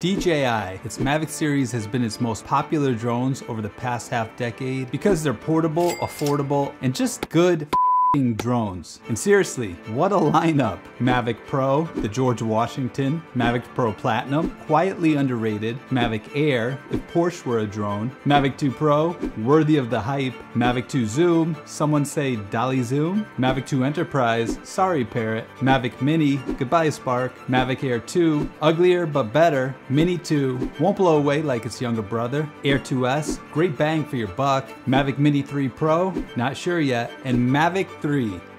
DJI, its Mavic series has been its most popular drones over the past half decade because they're portable, affordable, and just good drones. And seriously, what a lineup. Mavic Pro, the George Washington, Mavic Pro Platinum, quietly underrated, Mavic Air, if Porsche were a drone, Mavic 2 Pro, worthy of the hype, Mavic 2 Zoom, some say Dolly Zoom, Mavic 2 Enterprise, sorry Parrot, Mavic Mini, goodbye Spark, Mavic Air 2, uglier but better, Mini 2, won't blow away like its younger brother, Air 2S, great bang for your buck, Mavic Mini 3 Pro, not sure yet, and Mavic 3,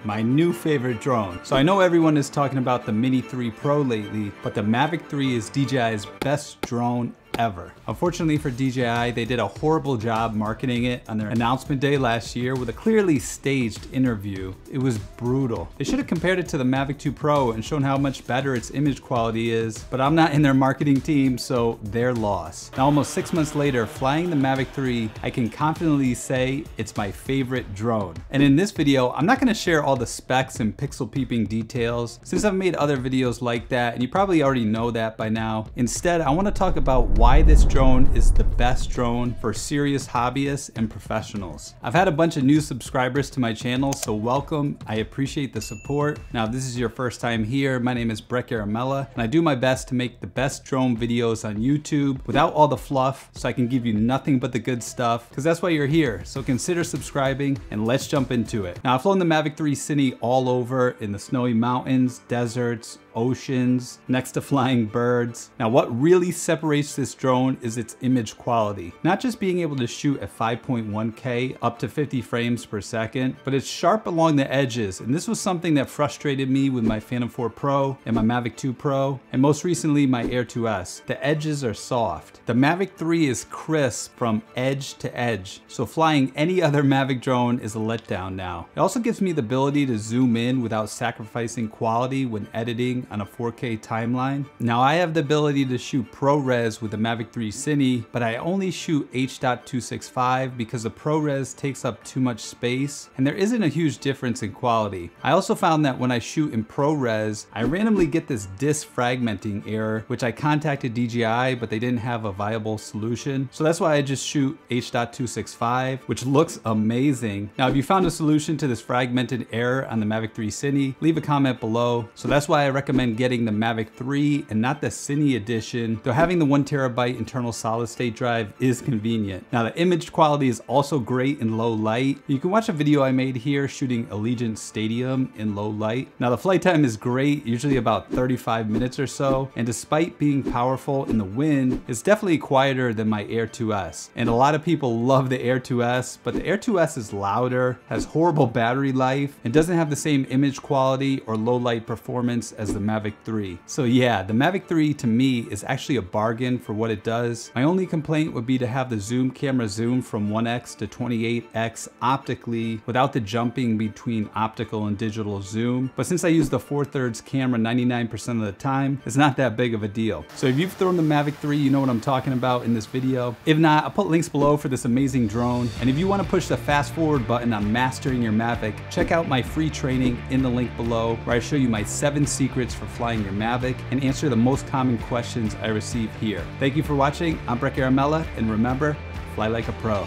my new favorite drone. So I know everyone is talking about the Mini 3 Pro lately, but the Mavic 3 is DJI's best drone ever. Unfortunately for DJI, they did a horrible job marketing it on their announcement day last year with a clearly staged interview. It was brutal. They should have compared it to the Mavic 2 Pro and shown how much better its image quality is, but I'm not in their marketing team, so their loss. Now almost 6 months later, flying the Mavic 3, I can confidently say it's my favorite drone. And in this video, I'm not gonna share all the specs and pixel peeping details, since I've made other videos like that, and you probably already know that by now. Instead, I wanna talk about why this drone is the best drone for serious hobbyists and professionals. I've had a bunch of new subscribers to my channel, so welcome. I appreciate the support. Now, if this is your first time here, my name is Breck Aramella, and I do my best to make the best drone videos on YouTube without all the fluff, so I can give you nothing but the good stuff, because that's why you're here. So consider subscribing, and let's jump into it. Now, I've flown the Mavic 3 Cine all over in the snowy mountains, deserts, oceans, next to flying birds. Now, what really separates this drone is its image quality. Not just being able to shoot at 5.1K up to 50 frames per second, but it's sharp along the edges. And this was something that frustrated me with my Phantom 4 Pro and my Mavic 2 Pro, and most recently my Air 2S. The edges are soft. The Mavic 3 is crisp from edge to edge, so flying any other Mavic drone is a letdown now. It also gives me the ability to zoom in without sacrificing quality when editing on a 4K timeline. Now, I have the ability to shoot ProRes with the Mavic 3 Cine, but I only shoot H.265 because the ProRes takes up too much space, and there isn't a huge difference in quality. I also found that when I shoot in ProRes, I randomly get this disk fragmenting error, which I contacted DJI, but they didn't have a viable solution. So that's why I just shoot H.265, which looks amazing. Now, if you found a solution to this fragmented error on the Mavic 3 Cine, leave a comment below. So that's why I recommend getting the Mavic 3 and not the Cine edition, though having the 1TB internal solid state drive is convenient. Now, the image quality is also great in low light. You can watch a video I made here shooting Allegiant Stadium in low light. Now, the flight time is great, usually about 35 minutes or so, and despite being powerful in the wind, it's definitely quieter than my Air 2S. And a lot of people love the Air 2S, but the Air 2S is louder, has horrible battery life, and doesn't have the same image quality or low light performance as the Mavic 3. So yeah, the Mavic 3 to me is actually a bargain for what it does. My only complaint would be to have the zoom camera zoom from 1x to 28x optically without the jumping between optical and digital zoom. But since I use the 4/3 camera 99% of the time, it's not that big of a deal. So if you've thrown the Mavic 3, you know what I'm talking about in this video. If not, I'll put links below for this amazing drone. And if you want to push the fast forward button on mastering your Mavic, check out my free training in the link below, where I show you my 7 secrets for flying your Mavic and answer the most common questions I receive here. Thank you for watching. I'm Breck Aramella, and remember, fly like a pro.